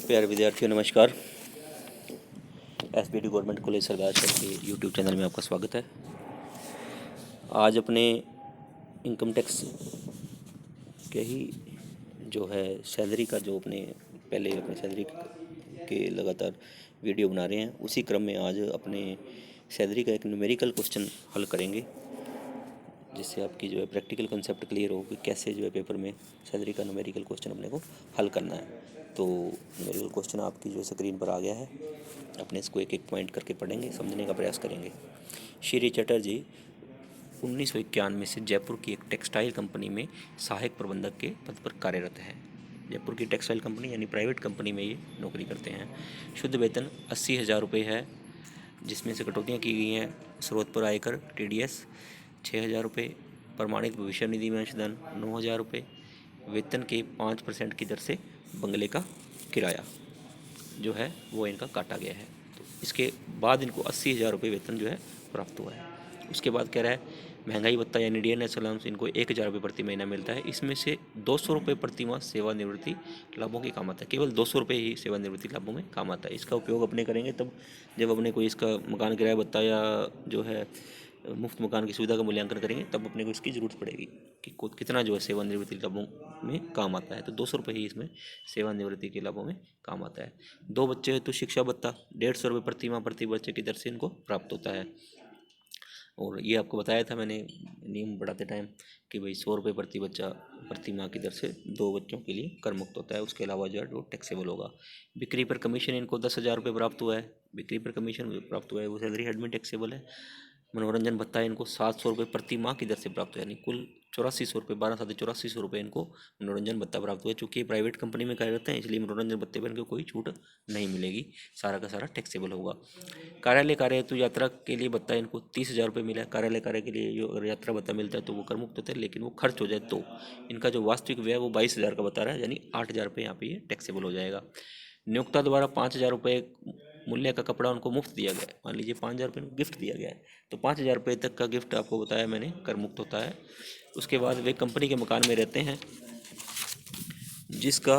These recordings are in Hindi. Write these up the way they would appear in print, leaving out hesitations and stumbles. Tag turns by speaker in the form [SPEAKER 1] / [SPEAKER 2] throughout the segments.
[SPEAKER 1] प्यारे विद्यार्थियों नमस्कार। एसबीडी गवर्नमेंट कॉलेज सरदारशहर के यूट्यूब चैनल में आपका स्वागत है। आज अपने इनकम टैक्स के ही जो है सैलरी का जो पहले अपने सैलरी के लगातार वीडियो बना रहे हैं, उसी क्रम में आज अपने सैलरी का एक न्यूमेरिकल क्वेश्चन हल करेंगे, जिससे आपकी जो है प्रैक्टिकल कंसेप्ट क्लियर हो कि कैसे जो है पेपर में सैलरी का न्यूमेरिकल क्वेश्चन अपने को हल करना है। तो न्यूमेरिकल क्वेश्चन आपकी जो स्क्रीन पर आ गया है, अपने इसको एक एक पॉइंट करके पढ़ेंगे, समझने का प्रयास करेंगे। श्री चटर्जी 1991 से जयपुर की एक टेक्सटाइल कंपनी में सहायक प्रबंधक के पद पर कार्यरत है। जयपुर की टेक्सटाइल कंपनी यानी प्राइवेट कंपनी में ये नौकरी करते हैं। शुद्ध वेतन 80,000 रुपये है, जिसमें से कटौतियाँ की गई हैं। स्रोत पर आयकर TDS 6,000 रुपये, प्रमाणित भविष्य निधि में अंशदान 9,000 रुपये, वेतन के 5% की दर से बंगले का किराया जो है वो इनका काटा गया है। तो इसके बाद इनको 80,000 रुपये वेतन जो है प्राप्त हुआ है। उसके बाद कह रहा है महंगाई भत्ता यानी DNS अलाउंस इनको 1,000 रुपये प्रति महीना मिलता है। इसमें से 200 रुपये प्रति माह सेवानिवृत्ति लाभों के काम आता है। केवल 200 रुपये ही सेवानिवृत्ति लाभों में काम आता है। इसका उपयोग अपने करेंगे तब जब अपने को इसका मकान किराया भत्ता या जो है मुफ्त मकान की सुविधा का मूल्यांकन करेंगे, तब अपने को इसकी ज़रूरत पड़ेगी कि कितना जो है सेवानिवृत्ति लाभों में काम आता है। तो 200 रुपये ही इसमें सेवानिवृत्ति के लाभों में काम आता है। 2 बच्चे हैं तो शिक्षा भत्ता 150 रुपये प्रति माह प्रति बच्चे की दर से इनको प्राप्त होता है। और ये आपको बताया था मैंने नियम बढ़ाते टाइम कि भाई 100 रुपये प्रति बच्चा प्रति माह की दर से 2 बच्चों के लिए कर मुक्त होता है। उसके अलावा जो है वो टैक्सेबल होगा। बिक्री पर कमीशन इनको 10,000 रुपये प्राप्त हुआ है। बिक्री पर कमीशन प्राप्त हुआ है, वो सैलरी हेड में टैक्सेबल है। मनोरंजन भत्ता इनको 700 रुपये प्रति माह की दर से प्राप्त हुआ, यानी कुल 8400 रुपये, 12 सात 8400 रुपये इनको मनोरंजन भत्ता प्राप्त हुआ है। चूँकि प्राइवेट कंपनी में कार्यरत हैं, इसलिए मनोरंजन भत्ते पर इनको कोई छूट नहीं मिलेगी, सारा का सारा टैक्सेबल होगा। कार्यालय कार्य हेतु यात्रा के लिए भत्ता इनको 30,000 रुपये मिला है। कार्यालय कार्य के लिए जो अगर यात्रा भत्ता मिलता है तो वो कर मुक्त होता है, लेकिन वो खर्च हो जाए तो इनका जो वास्तविक व्यय वो 22,000 का बता रहा है, यानी 8,000 रुपये यहाँ पे ये टैक्सेबल हो जाएगा। नियोक्ता द्वारा 5,000 रुपये मूल्य का कपड़ा उनको मुफ्त दिया गया है। मान लीजिए 5,000 रुपये गिफ्ट दिया गया है, तो 5,000 रुपये तक का गिफ्ट आपको बताया मैंने कर मुक्त होता है। उसके बाद वे कंपनी के मकान में रहते हैं जिसका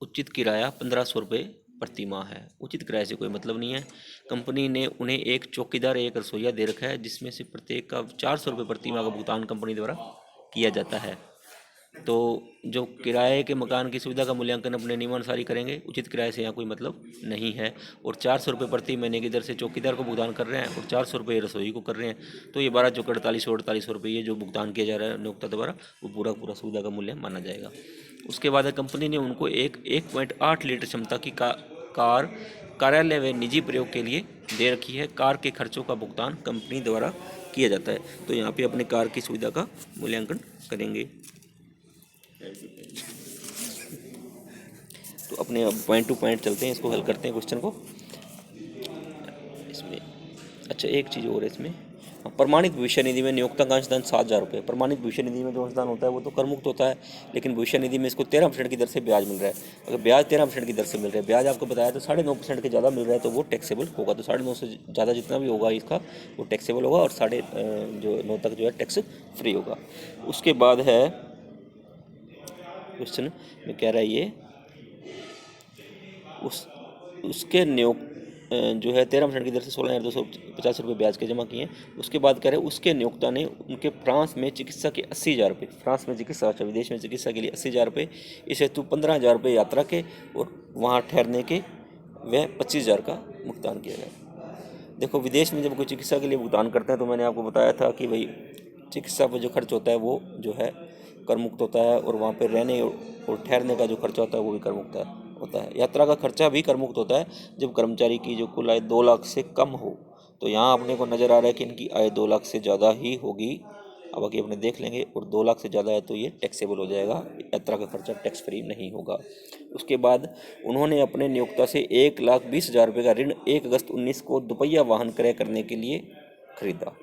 [SPEAKER 1] उचित किराया 1,500 रुपये प्रति माह है। उचित किराए से कोई मतलब नहीं है। कंपनी ने उन्हें एक चौकीदार एक रसोइया दे रखा है, जिसमें से प्रत्येक का 400 रुपये प्रति माह का भुगतान कंपनी द्वारा किया जाता है। तो जो किराए के मकान की सुविधा का मूल्यांकन अपने नियमानुसार ही करेंगे, उचित किराए से यहाँ कोई मतलब नहीं है। और 400 रुपये प्रति महीने की दर से चौकीदार को भुगतान कर रहे हैं और 400 रुपये रसोई को कर रहे हैं, तो ये 12 चौक 4800 रुपये ये जो भुगतान किया जा रहा है नियोक्ता द्वारा, वो पूरा सुविधा का मूल्य माना जाएगा। उसके बाद कंपनी ने उनको 1.8 लीटर क्षमता की कार कार्यालय व निजी प्रयोग के लिए दे रखी है। कार के खर्चों का भुगतान कंपनी द्वारा किया जाता है। तो यहाँ पे अपने कार की सुविधा का मूल्यांकन करेंगे। तो अपने अब पॉइंट टू पॉइंट चलते हैं, इसको हल करते हैं क्वेश्चन को। इसमें अच्छा एक चीज़ और है इसमें, प्रमाणित भविष्य निधि में नियोक्ता का अंशदान 7,000 रुपये। प्रमाणित भविष्य निधि में जो अंशदान होता है वो तो कर मुक्त होता है, लेकिन भविष्य निधि में इसको 13% की दर से ब्याज मिल रहा है। अगर ब्याज 13% की दर से मिल रहा है, ब्याज आपको बताया तो 9.5% के ज़्यादा मिल रहा है, तो वो टैक्सेबल होगा। तो 9.5 से ज़्यादा जितना भी होगा इसका वो टैक्सेबल होगा, और 9.5 तक जो है टैक्स फ्री होगा। उसके बाद है क्वेश्चन में कह रहा है ये उसके जो है 13% की दर से 16,250 रुपये ब्याज के जमा किए हैं। उसके बाद कह रहे हैं उसके नियोक्ता ने उनके फ्रांस में चिकित्सा के 80,000 रुपये, फ्रांस में चिकित्सा विदेश में चिकित्सा के लिए 80,000 रुपये, इस हेतु 15,000 रुपये यात्रा के और वहाँ ठहरने के वह 25,000 का भुगतान किया गया। देखो विदेश में जब कोई चिकित्सा के लिए भुगतान करते हैं तो मैंने आपको बताया था कि भाई चिकित्सा पर जो खर्च होता है वो जो है कर मुक्त होता है, और वहाँ पर रहने और ठहरने का जो खर्चा होता है वो भी कर मुक्त होता है। यात्रा का खर्चा भी कर मुक्त होता है जब कर्मचारी की जो कुल आय 2 लाख से कम हो। तो यहाँ अपने को नज़र आ रहा है कि इनकी आय 2 लाख से ज़्यादा ही होगी। अब आगे अपने देख लेंगे, और 2 लाख से ज़्यादा है तो ये टैक्सेबल हो जाएगा, यात्रा का खर्चा टैक्स फ्री नहीं होगा। उसके बाद उन्होंने अपने नियोक्ता से 1,20,000 रुपये का ऋण 1 अगस्त 19 को दुपहिया वाहन क्रय करने के लिए खरीदा।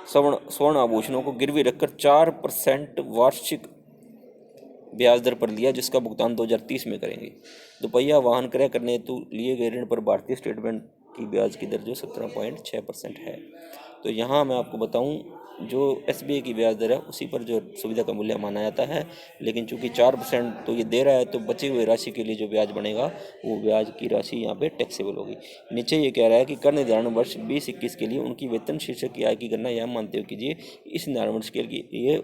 [SPEAKER 1] स्वर्ण आभूषणों को गिरवी रखकर 4% वार्षिक ब्याज दर पर लिया, जिसका भुगतान 2030 में करेंगे। दोपहिया वाहन क्रय करने हेतु लिए गए ऋण पर भारतीय स्टेट बैंक की ब्याज की दर जो 17.6% है। तो यहाँ मैं आपको बताऊँ जो SBI की ब्याज दर है उसी पर जो सुविधा का मूल्य माना जाता है, लेकिन चूंकि 4% तो ये दे रहा है, तो बची हुई राशि के लिए जो ब्याज बनेगा वो ब्याज की राशि यहाँ पे टैक्सेबल होगी। नीचे ये कह रहा है कि कर निर्धारण वर्ष 2021 के लिए उनकी वेतन शीर्षक की आय की गणना यहाँ मानते हुए कीजिए। इस निर्धारण वर्ष के लिए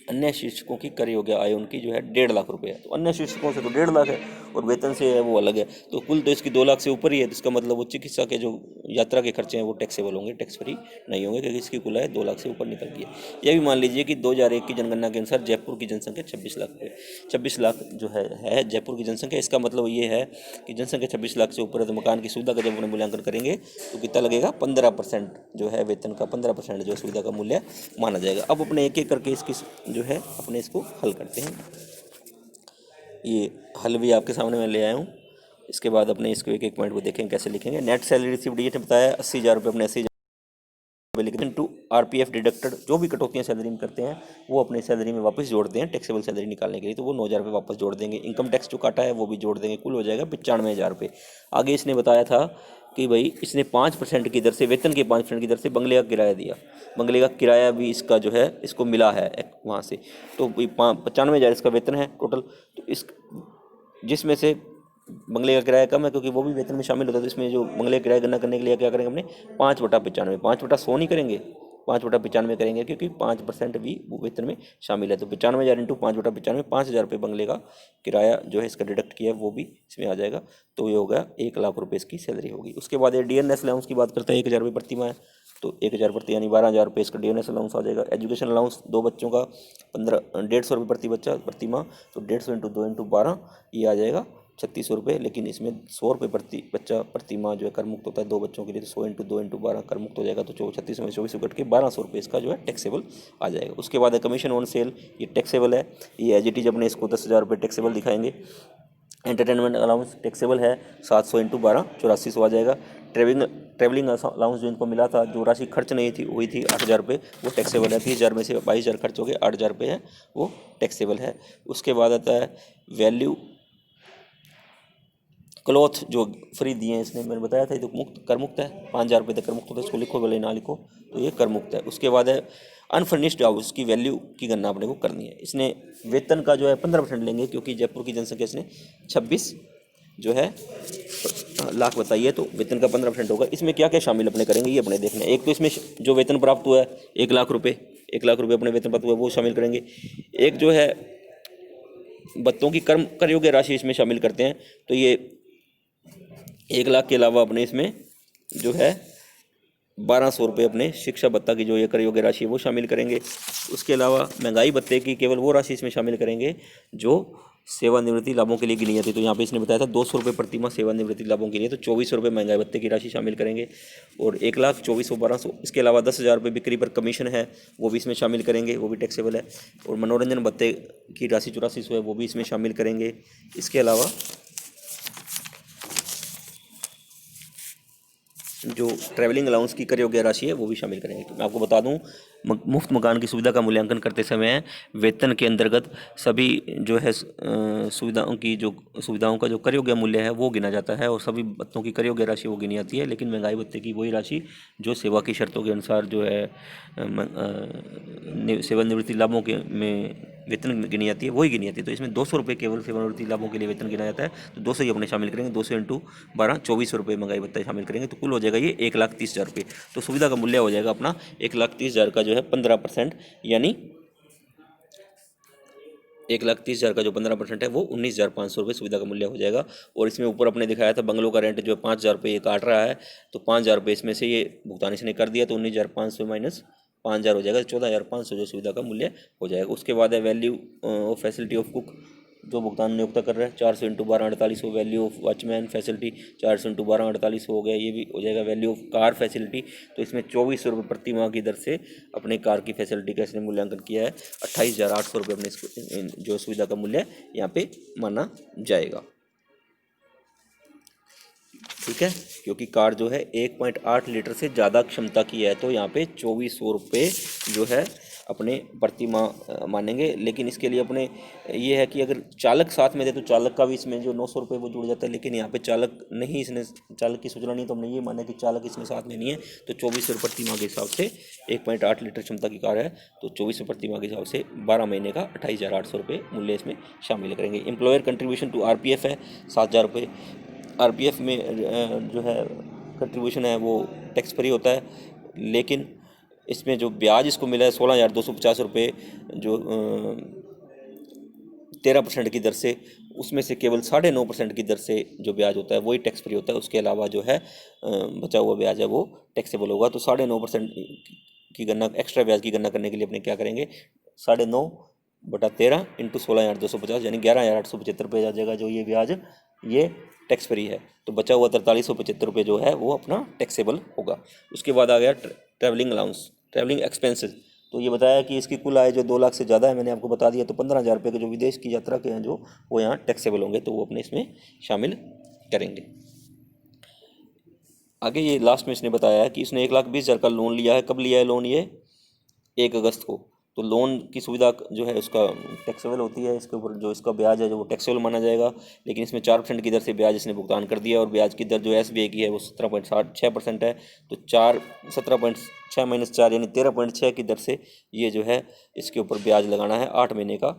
[SPEAKER 1] अन्य शिक्षकों की कर योग्य आय उनकी जो है 1.5 लाख रुपये है। तो अन्य शिक्षकों से तो 1.5 लाख है और वेतन से है वो अलग है, तो कुल तो इसकी 2 लाख से ऊपर ही है। तो इसका मतलब वो चिकित्सा के जो यात्रा के खर्चे हैं वो टैक्सेबल होंगे, टैक्स फ्री नहीं होंगे, क्योंकि इसकी कुल आय 2 लाख से ऊपर निकल गई है। यह भी मान लीजिए कि 2001 की जनगणना के अनुसार जयपुर की जनसंख्या 26 लाख जो है जयपुर की जनसंख्या। इसका मतलब ये है कि जनसंख्या 26 लाख से ऊपर है, तो मकान की सुविधा का जब उन्हें मूल्यांकन करेंगे तो कितना लगेगा, 15% जो है वेतन का 15% जो सुविधा का मूल्य माना जाएगा। अब अपने एक एक करके इसकी जो है अपने इसको हल करते हैं। ये हल भी आपके सामने मैं ले आया हूँ। इसके बाद अपने इसको एक एक पॉइंट को देखेंगे कैसे लिखेंगे। नेट सैलरी रिसीव्ड ये बताया 80,000 रुपये, अपने 80,000 लिखते हैं टू RPF डिडक्टेड, जो भी कटौतियाँ सैलरी में करते हैं वो अपने सैलरी में वापस जोड़ दें टैक्सेबल सैलरी निकालने के लिए, तो वो 9,000 रुपये वापस जोड़ देंगे। इनकम टैक्स जो काटा है वो भी जोड़ देंगे, कुल हो जाएगा 95,000 रुपये। आगे इसने बताया था कि भाई इसने 5% की दर से, वेतन के 5% की दर से बंगले का किराया दिया। बंगले का किराया भी इसका जो है इसको मिला है वहाँ से, तो 95,000 इसका वेतन है टोटल। तो इस जिसमें से बंगले का किराया कम है क्योंकि वो भी वेतन में शामिल होता है, तो इसमें जो बंगले का किराया गणना करने के लिए क्या करेंगे अपने 5/95, 5/100 नहीं करेंगे, 5/95 करेंगे, क्योंकि 5% भी वो वेतन में शामिल है। तो 95,000 इंटू 5/95, 5,000 रुपये बंगले का किराया जो है इसका डिडक्ट किया है वो भी इसमें आ जाएगा, तो ये होगा 1 लाख रुपये इसकी सैलरी होगी। उसके बाद ये DNS अलाउंस की बात करते हैं, 1,000 रुपये प्रति माह, तो 1,000 प्रति यानी 12,000 रुपये इसका DNS अलाउंस आ जाएगा। एजुकेशन अलाउंस 2 बच्चों का 1,500 रुपये प्रति बच्चा प्रति माह, तो 150 इंटू 2 इंटू 12 ये आ जाएगा 3,600 रुपये, लेकिन इसमें 100 रुपये प्रति बच्चा प्रति माह जो है कर मुक्त होता है 2 बच्चों के लिए, तो 100 इंटू 2 इंटू 12 कर मुक्त हो जाएगा, तो 36 में 24 कट के 1,200 रुपये इसका जो है टैक्सेबल आ जाएगा। उसके बाद है कमीशन ऑन सेल, ये टैक्सेबल है, ये एज इट इज अपने इसको 10,000 रुपये टैक्सेबल दिखाएंगे। एंटरटेनमेंट अलाउंस टैक्सेबल है 700 इंटू 12 8400 आ जाएगा। ट्रैवलिंग अलाउंस जो इनको मिला था, जो राशि खर्च नहीं थी हुई थी 8,000 रुपये, वो टैक्सेबल है। 30,000 में से 22,000 खर्च हो गए, 8,000 रुपये है वो टैक्सेबल है। उसके बाद आता है वैल्यू क्लॉथ जो फ्री दिए हैं इसने, मैंने बताया था ये तो मुक्त कर मुक्त है, 5,000 रुपये तक कर मुक्त होता है, इसको लिखो भले ना लिखो, तो ये कर मुक्त है। उसके बाद है अनफर्निश्ड हाउस की वैल्यू की गणना अपने को करनी है। इसने वेतन का जो है 15% लेंगे, क्योंकि जयपुर की जनसंख्या इसने 26 जो है लाख बताई है, तो वेतन का 15% होगा। इसमें क्या क्या शामिल अपने करेंगे ये अपने देखना है। एक तो इसमें जो वेतन प्राप्त हुआ है 1 लाख रुपये, 1 लाख रुपये अपने वेतन प्राप्त हुआ है वो शामिल करेंगे। एक जो है बत्तों की कर योग्य राशि इसमें शामिल करते हैं, तो ये 1 लाख के अलावा अपने इसमें जो है 1,200 रुपये अपने शिक्षा भत्ता की जो ये कर योग्य राशि है वो शामिल करेंगे। उसके अलावा महंगाई भत्ते की केवल वो राशि इसमें शामिल करेंगे जो सेवानिवृत्ति लाभों के लिए गिनी जाती है। तो यहाँ पे इसने बताया था 200 रुपये प्रति माह सेवानिवृत्ति लाभों के लिए, तो 2400 रुपये महंगाई भत्ते की राशि शामिल करेंगे। और 1,24,000 1,200, इसके अलावा 10,000 रुपये बिक्री पर कमीशन है वो भी इसमें शामिल करेंगे, वो भी टैक्सेबल है। और मनोरंजन भत्ते की राशि 8400 है वो भी इसमें शामिल करेंगे। इसके अलावा जो ट्रैवलिंग अलाउंस की कर योग्य राशि है वो भी शामिल करेंगे। तो मैं आपको बता दूं, मुफ्त मकान की सुविधा का मूल्यांकन करते समय वेतन के अंतर्गत सभी जो है सुविधाओं का जो कर योग्य मूल्य है वो गिना जाता है, और सभी भत्तों की कर योग्य राशि वो गिनी जाती है। लेकिन महंगाई भत्ते की वही राशि जो सेवा की शर्तों के अनुसार जो है सेवानिवृत्ति लाभों के में वेतन गिनी जाती है वही गिनी जाती है। तो इसमें 200 रुपये केवल सेवानिवृत्ति लाभों के लिए वेतन गिना जाता है, तो 200 ही अपने शामिल करेंगे। 200 इंटू 12 2400 रुपये महंगाई भत्ता शामिल करेंगे, तो कुल हो जाएगा ये 1,30,000 रुपये। तो सुविधा का मूल्य हो जाएगा अपना 1,30,000 का जो है 15%, यानी 1,30,000 का जो 15% है वो 19,500 रुपये सुविधा का मूल्य हो जाएगा। और इसमें ऊपर अपने दिखाया था बंगलों का रेंट जो 5,000 रुपये ये काट रहा है, तो 5,000 रुपये इसमें से ये भुगतान इसने कर दिया, तो 19,500 माइनस 5,000 हो जाएगा, 14,500 जो सुविधा का मूल्य हो जाएगा। उसके बाद है value of facility of cook, जो भुगतान नियोक्ता कर रहा है 400 into 12 4800। Value of watchman facility 400 into 12 4800 हो गया, ये भी हो जाएगा। वैल्यू ऑफ कार फैसिलिटी, तो इसमें 2400 रुपये प्रति माह की दर से अपने कार की फैसिलिटी का इसने मूल्यांकन किया है। 28,800 रुपये अपने इसको जो सुविधा का मूल्य यहाँ पे माना जाएगा। ठीक है, क्योंकि कार जो है 1.8 लीटर से ज़्यादा क्षमता की है, तो यहाँ पे 2400 रुपये जो है अपने प्रति माह मानेंगे। लेकिन इसके लिए अपने ये है कि अगर चालक साथ में दे तो चालक का भी इसमें जो 900 रुपये वो जुड़ जाता है, लेकिन यहाँ पे चालक नहीं, इसने चालक की सूचना नहीं, तो हमने ये माना कि चालक इसमें साथ में नहीं है, तो 2400 प्रति माह के हिसाब से 1.8 लीटर क्षमता की कार है, तो 2400 प्रति माह के हिसाब से 12 महीने का 28,800 रुपये मूल्य इसमें शामिल करेंगे। एम्प्लॉयर कंट्रीब्यूशन टू RPF है 7,000 रुपये। RPF में जो है कंट्रीब्यूशन है वो टैक्स फ्री होता है, लेकिन इसमें जो ब्याज इसको मिला है 16,250 रुपये, जो 13% की दर से, उसमें से केवल 9.5% की दर से जो ब्याज होता है वही टैक्स फ्री होता है। उसके अलावा जो है बचा हुआ ब्याज है वो टैक्सेबल होगा। तो 9.5% की गणना, एक्स्ट्रा ब्याज की गणना करने के लिए अपने क्या करेंगे, 9.5/13 इंटू 16,250 यानी 11,875 रुपये आ जाएगा जो ये ब्याज, ये टैक्स फ्री है। तो बचा हुआ 4375 रुपये जो है वो अपना टैक्सेबल होगा। उसके बाद आ गया ट्रैवलिंग अलाउंस, ट्रैवलिंग एक्सपेंसेस। तो ये बताया कि इसकी कुल आय जो 2 लाख से ज़्यादा है, मैंने आपको बता दिया। तो 15,000 रुपये के जो विदेश की यात्रा के हैं जो, वो यहाँ टैक्सेबल होंगे, तो वो अपने इसमें शामिल करेंगे। आगे ये लास्ट में इसने बताया है कि इसने 1,20,000 का लोन लिया है। कब लिया है लोन? ये 1 अगस्त को। तो लोन की सुविधा जो है उसका टैक्सेबल होती है, इसके ऊपर जो इसका ब्याज है जो वो टैक्सेबल माना जाएगा। लेकिन इसमें 4% की दर से ब्याज इसने भुगतान कर दिया, और ब्याज की दर जो SBI की है वो 17.6% है। तो 17.6 माइनस 4 यानी 13.6 की दर से ये जो है इसके ऊपर ब्याज लगाना है 8 महीने का,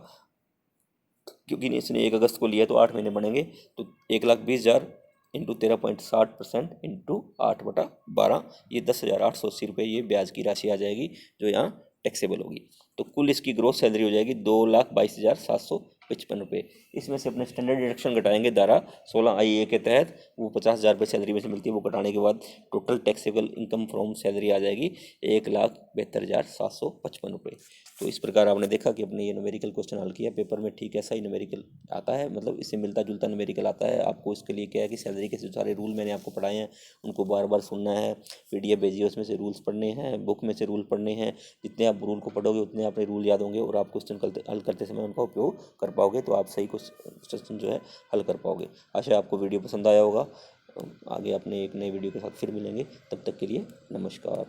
[SPEAKER 1] क्योंकि इसने 1 अगस्त को लिया तो 8 महीने बनेंगे। तो 1,20,000 इंटू 13.60% इंटू 8/12, ये 10,880 रुपये ये ब्याज की राशि आ जाएगी जो यहाँ टैक्सेबल होगी। तो कुल इसकी ग्रोस सैलरी हो जाएगी 2,22,755 रुपये। इसमें से अपने स्टैंडर्ड डिडक्शन घटाएंगे धारा 16 IA के तहत, वो 50,000 रुपये सैलरी में से मिलती है, वो घटाने के बाद total taxable income from salary आ जाएगी 1,72,755 रुपये। तो इस प्रकार आपने देखा कि अपने ये न्यूमेरिकल क्वेश्चन हल किया पेपर में। ठीक ऐसा ही न्यूमेरिकल आता है, मतलब इससे मिलता जुलता न्यूमेरिकल आता है। आपको इसके लिए क्या है कि सैलरी के जो सारे रूल मैंने आपको पढ़ाए हैं उनको बार बार सुनना है, PDF भेजिए, उसमें से रूल्स पढ़ने हैं, बुक में से रूल पढ़ने हैं। जितने आप रूल को पढ़ोगे उतने अपने रूल याद होंगे, और आप क्वेश्चन हल करते समय उनका उपयोग कर पाओगे, तो आप सही क्वेश्चन जो है हल कर पाओगे। आशा आपको वीडियो पसंद आया होगा। आगे अपने एक नई वीडियो के साथ फिर मिलेंगे, तब तक के लिए नमस्कार।